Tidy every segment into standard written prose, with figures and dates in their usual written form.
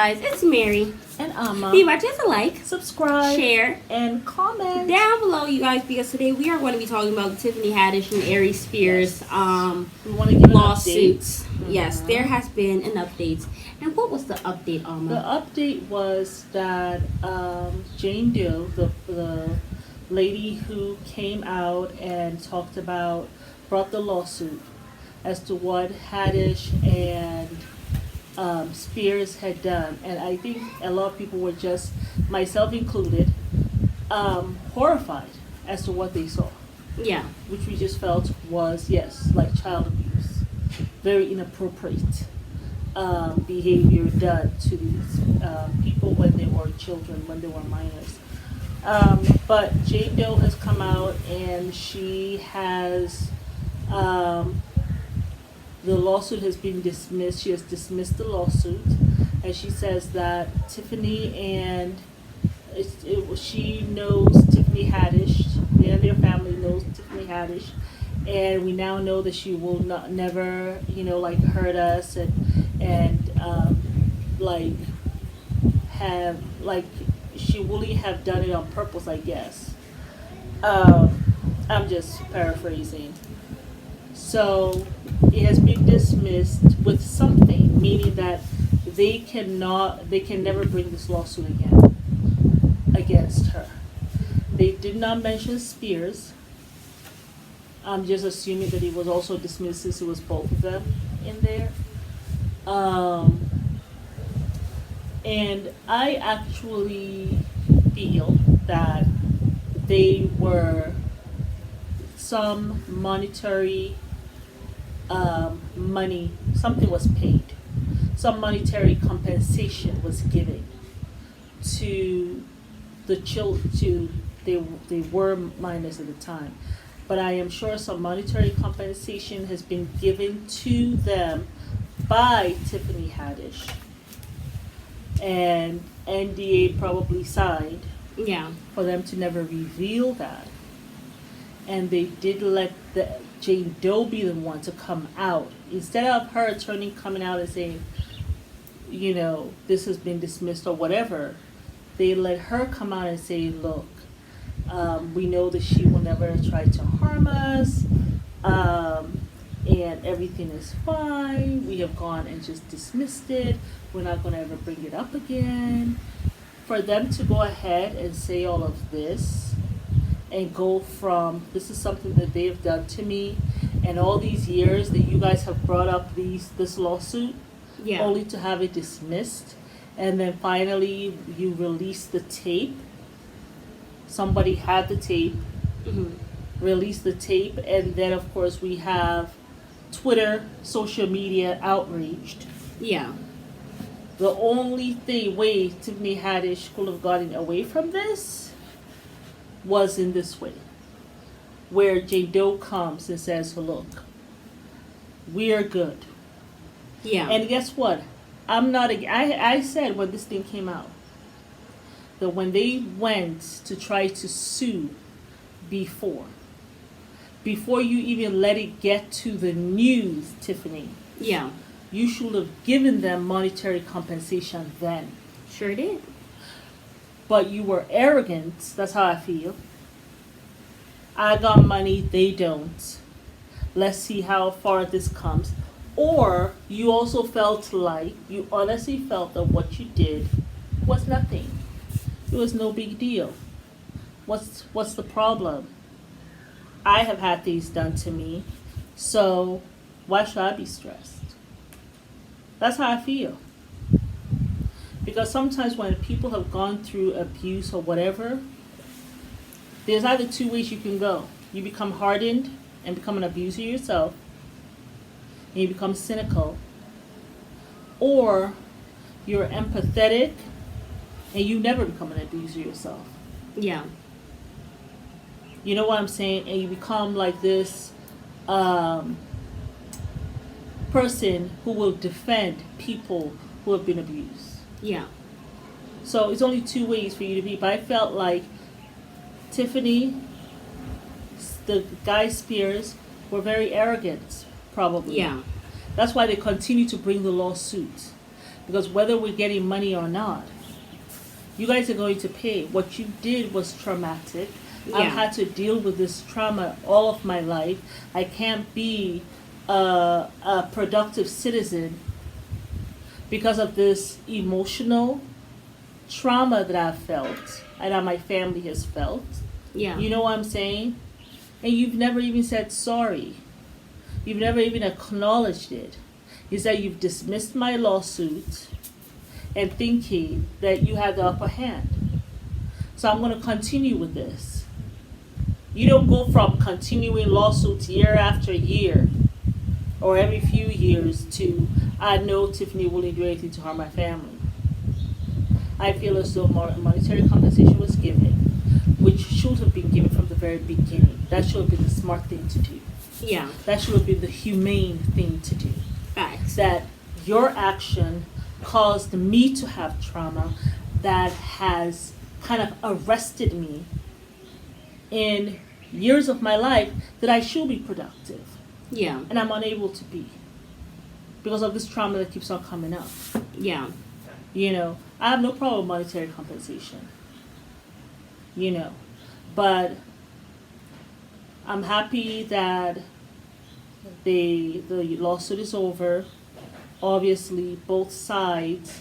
guys, it's Mary. And Amma. Be watch us a like, Subscribe. share, and comment. down below, you guys, because today we are going to be talking about Tiffany Haddish and Aries Spears We want to give lawsuits. an update. Yes, there has been an update. And what was the update, Amma? The update was that Jane Doe, the lady who came out and brought the lawsuit as to what Haddish and Spears had done, and I think a lot of people were just, myself included, horrified as to what they saw. Yeah. Which we just felt was, yes, like child abuse, very inappropriate behavior done to these people when they were children, when they were minors. But Jane Doe has come out and she has. The lawsuit has been dismissed. She has dismissed the lawsuit, and she says that Tiffany and she knows Tiffany Haddish. Their family knows Tiffany Haddish, and we now know that she will never, hurt us and she wouldn't have done it on purpose, I guess. I'm just paraphrasing. So it has been dismissed with something, meaning that they can never bring this lawsuit again against her. They did not mention Spears. I'm just assuming that it was also dismissed since it was both of them in there. And I actually feel that they were some monetary money, something was paid, some monetary compensation was given to the children. They were minors at the time, but I am sure some monetary compensation has been given to them by Tiffany Haddish, and NDA probably signed. Yeah. For them to never reveal that. And they did let Jane Doe be the one to come out. Instead of her attorney coming out and saying, this has been dismissed or whatever, they let her come out and say, look, we know that she will never try to harm us, and everything is fine. We have gone and just dismissed it. We're not going to ever bring it up again. For them to go ahead and say all of this and go from, this is something that they have done to me, and all these years that you guys have brought up this lawsuit, only to have it dismissed, and then finally you release the tape. Somebody had the tape, released the tape, and then of course we have Twitter, social media outraged. Yeah. The only way Tiffany Haddish could have gotten away from this was in this way, where Jane Doe comes and says, look, we are good. Yeah. And guess what? I said when this thing came out, that when they went to try to sue before you even let it get to the news, Tiffany. Yeah. You should have given them monetary compensation then. Sure did. But you were arrogant. That's how I feel. I got money, they don't. Let's see how far this comes. Or you also felt like, you honestly felt that what you did was nothing. It was no big deal. What's the problem? I have had things done to me, so why should I be stressed? That's how I feel. Because sometimes when people have gone through abuse or whatever, there's either two ways you can go. You become hardened and become an abuser yourself, and you become cynical. Or you're empathetic and you never become an abuser yourself. Yeah. You know what I'm saying? And you become like this person who will defend people who have been abused. Yeah. So it's only two ways for you to be. But I felt like Tiffany, the guy Spears, were very arrogant, probably. Yeah. That's why they continue to bring the lawsuit. Because whether we're getting money or not, you guys are going to pay. What you did was traumatic. Yeah. I've had to deal with this trauma all of my life. I can't be a productive citizen because of this emotional trauma that I've felt and that my family has felt. Yeah. You know what I'm saying? And you've never even said sorry. You've never even acknowledged it. You said you've dismissed my lawsuit and thinking that you had the upper hand. So I'm going to continue with this. You don't go from continuing lawsuits year after year or every few years to, I know Tiffany wouldn't do anything to harm my family. I feel as though monetary compensation was given, which should have been given from the very beginning. That should have been the smart thing to do. Yeah. That should have been the humane thing to do. Facts. That your action caused me to have trauma that has kind of arrested me in years of my life that I should be productive. Yeah. And I'm unable to be because of this trauma that keeps on coming up. Yeah. You know, I have no problem with monetary compensation. You know, but I'm happy that the lawsuit is over. Obviously, both sides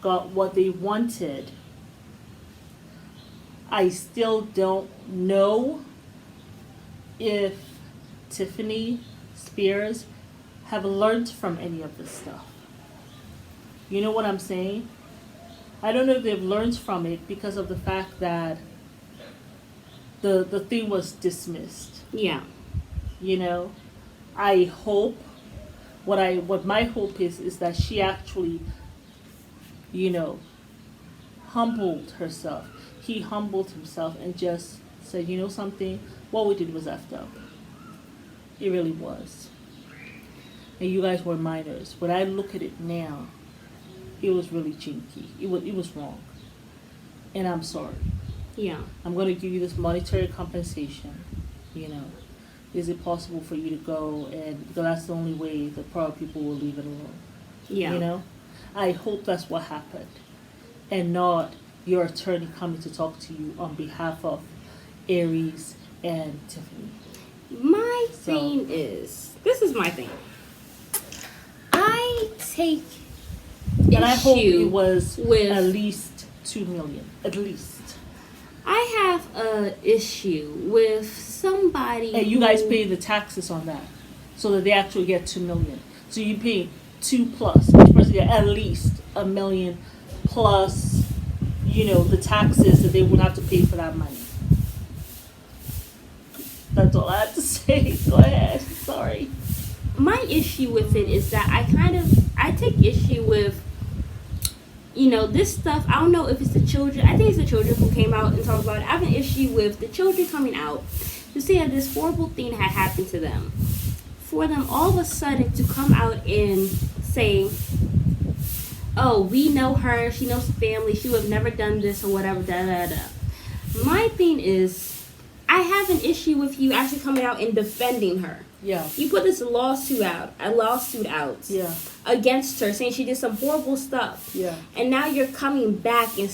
got what they wanted. I still don't know if Tiffany Spears have learned from any of this stuff. You know what I'm saying? I don't know if they've learned from it because of the fact that the thing was dismissed. Yeah. You know, I hope what my hope is that she actually, you know, humbled herself. He humbled himself and just said, you know something, what we did was effed up. It really was. And you guys were minors. When I look at it now, it was really jinky. It was wrong. And I'm sorry. Yeah. I'm going to give you this monetary compensation. You know, is it possible for you to go and, because that's the only way the poor people will leave it alone. Yeah. You know, I hope that's what happened, and not your attorney coming to talk to you on behalf of Aries and Tiffany. My thing is, this is my thing. I take And I hope it was with at least 2 million, at least. I have a issue with somebody. And you guys pay the taxes on that, so that they actually get 2 million. So you pay 2 plus each person get at least $1 million plus, you know, the taxes that they would have to pay for that money. That's all I have to say. Go ahead. Sorry. My issue with it is that I take issue with, you know, this stuff. I don't know if it's the children. I think it's the children who came out and talked about it. I have an issue with the children coming out to say that this horrible thing had happened to them. For them all of a sudden to come out and say, oh, we know her, she knows the family, she would have never done this or whatever, da da da. My thing is, I have an issue with you actually coming out and defending her. Yeah. You put this lawsuit out Yeah. against her, saying she did some horrible stuff. Yeah. And now you're coming back and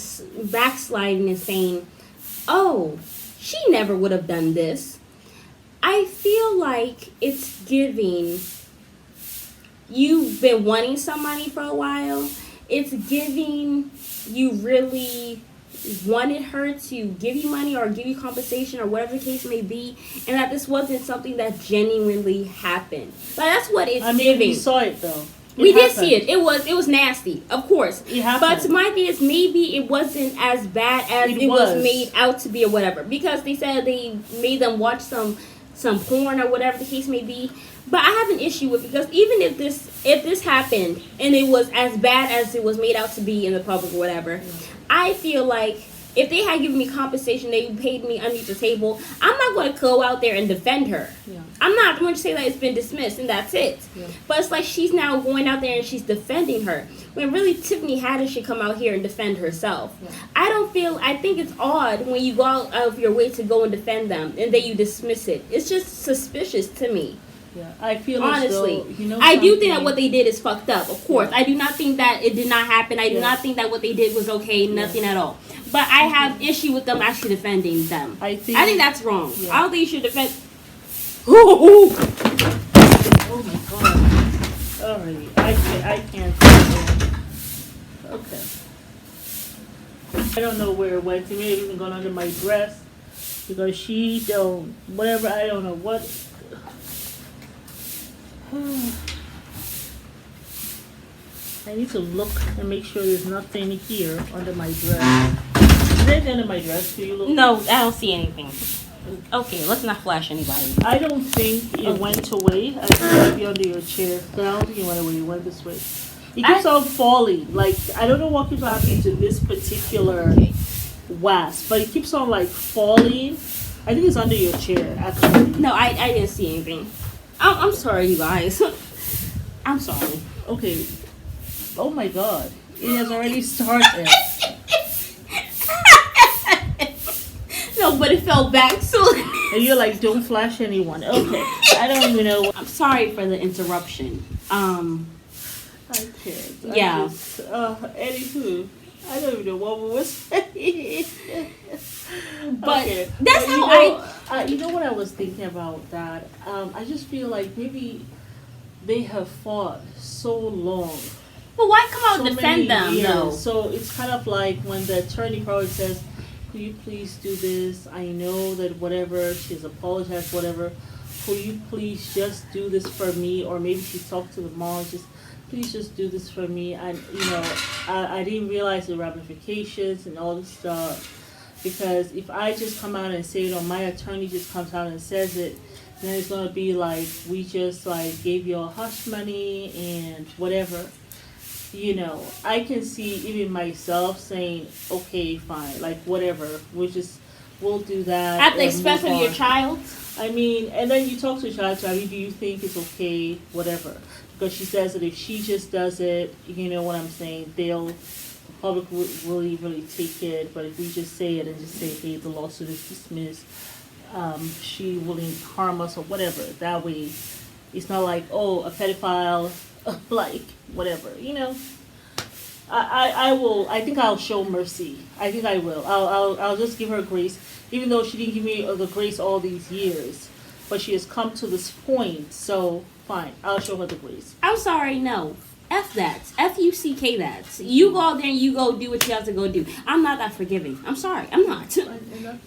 backsliding and saying, oh, she never would have done this. I feel like it's giving, you've been wanting somebody for a while. It's giving you really wanted her to give you money or give you compensation or whatever the case may be, and that this wasn't something that genuinely happened. But that's what it's giving. We saw it though. We did see it. It was nasty, of course. It happened. But my thing is, maybe it wasn't as bad as it was made out to be or whatever. Because they said they made them watch some porn or whatever the case may be. But I have an issue with it, because even if this happened and it was as bad as it was made out to be in the public or whatever, I feel like if they had given me compensation, they paid me underneath the table, I'm not going to go out there and defend her. Yeah. I'm not going to say that it's been dismissed and that's it. Yeah. But it's like she's now going out there and she's defending her, when really Tiffany Haddish should come out here and defend herself. Yeah. I think it's odd when you go out of your way to go and defend them and then you dismiss it. It's just suspicious to me. Yeah, I feel Honestly, as though, you know, I do think that what they did is fucked up. Of course, Yeah. I do not think that it did not happen. I do not think that what they did was okay. Nothing at all. But I have issue with them actually defending them. I think that's wrong. Yeah. I don't think you should defend. Ooh. Oh my god. Alright, I can't. Okay. I don't know where it went. It may have even gone under my dress because she don't whatever. I don't know what. I need to look and make sure there's nothing here under my dress. Is there anything under my dress? Do you look? No, I don't see anything. Okay, let's not flash anybody. I don't think it went away. I think it might be under your chair. So I don't think it went away. It went this way. It keeps on falling. Like, I don't know what keeps happening to this particular wasp, but it keeps on, like, falling. I think it's under your chair, actually. No, I didn't see anything. I'm sorry, you guys. I'm sorry. Okay. Oh my god. It has already started. No, but it fell back soon. And you're like, don't flash anyone. Okay. I don't even know. I'm sorry for the interruption. I can't. Yeah. Anywho, I don't even know what we were saying. But okay. that's But how you know what I was thinking about that? I just feel like maybe they have fought so long. But why come out so and defend them, years. though? So it's kind of like when the attorney probably says, could you please do this? I know that whatever, she's apologized, whatever. Could you please just do this for me? Or maybe she talked to the mom, just please just do this for me. And, you know, I didn't realize the ramifications and all this stuff. Because if I just come out and say it, or my attorney just comes out and says it, then it's going to be like, we just, like, gave you a hush money and whatever. You know, I can see even myself saying, okay, fine, like, whatever. We'll do that. At the expense of your child? I mean, and then you talk to the child, so I mean, do you think it's okay, whatever? Because she says that if she just does it, you know what I'm saying, the public will really take it, but if we just say it and just say, hey, the lawsuit is dismissed, she wouldn't harm us or whatever. That way, it's not like, oh, a pedophile, like, whatever, you know. I think I'll show mercy. I think I will. I'll just give her grace, even though she didn't give me the grace all these years. But she has come to this point, so fine. I'll show her the grace. I'm sorry, no. F that. F-U-C-K that. You go out there and you go do what you have to go do. I'm not that forgiving. I'm sorry. I'm not.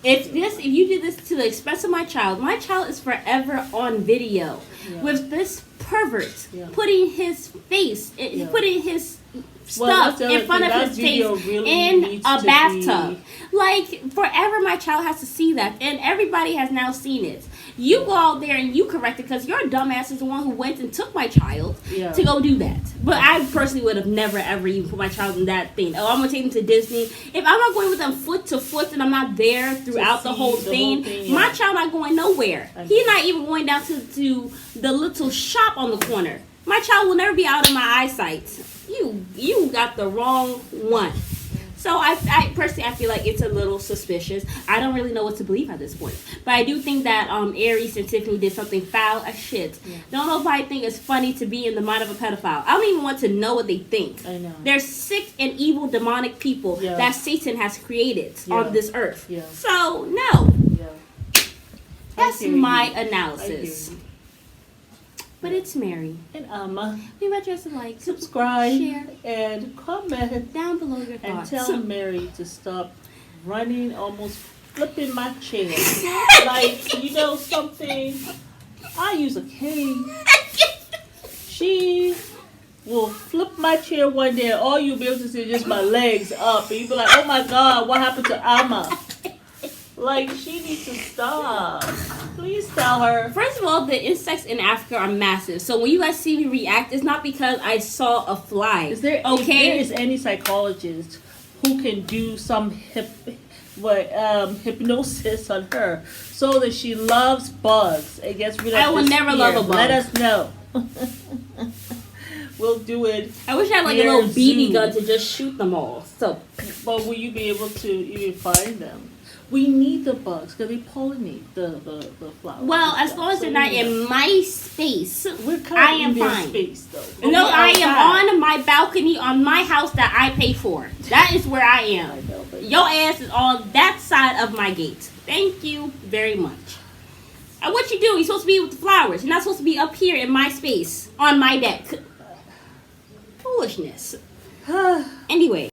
If you did this to the expense of my child is forever on video with this pervert putting his face, putting his stuff in front of his face in a bathtub. Like, forever my child has to see that, and everybody has now seen it. You go out there and you correct it because your dumbass is the one who went and took my child to go do that. But I personally would have never ever even put my child in that thing. Oh, I'm gonna take him to Disney. If I'm not going with them foot to foot and I'm not there throughout the whole thing, my child not going nowhere. He's not even going down to the little shop on the corner. My child will never be out of my eyesight. You got the wrong one. So I personally, I feel like it's a little suspicious. I don't really know what to believe at this point. But I do think that Aries and Tiffany did something foul as shit. Yeah. Don't nobody think it's funny to be in the mind of a pedophile. I don't even want to know what they think. I know. They're sick and evil demonic people that Satan has created on this earth. Yeah. So, no. Yeah. That's my analysis. But it's Mary. And Alma. We might just like, subscribe, share, and comment down below your thoughts. And tell Mary to stop running, almost flipping my chair. Like, you know something? I use a cane. She will flip my chair one day, and all you'll be able to see is just my legs up. And you'll be like, oh my God, what happened to Alma? Like, she needs to stop. Please tell her. First of all, the insects in Africa are massive. So when you guys see me react, it's not because I saw a fly. If there is any psychologist who can do some hypnosis on her so that she loves bugs and gets rid of I will never love a bug. Let us know. We'll do it. I wish I had like a little BB gun to just shoot them all. So, but will you be able to even find them? We need the bugs because they pollinate the flowers. Well, and as stuff. long as So they're we not need in them. my space, We're kind I of am in their fine. space though. No, We're I outside. am on my balcony on my house that I pay for. That is where I I am. know, but Your ass is on that side of my gate. Thank you very much. And what you do? You're supposed to be with the flowers. You're not supposed to be up here in my space on my deck. Foolishness. Anyway.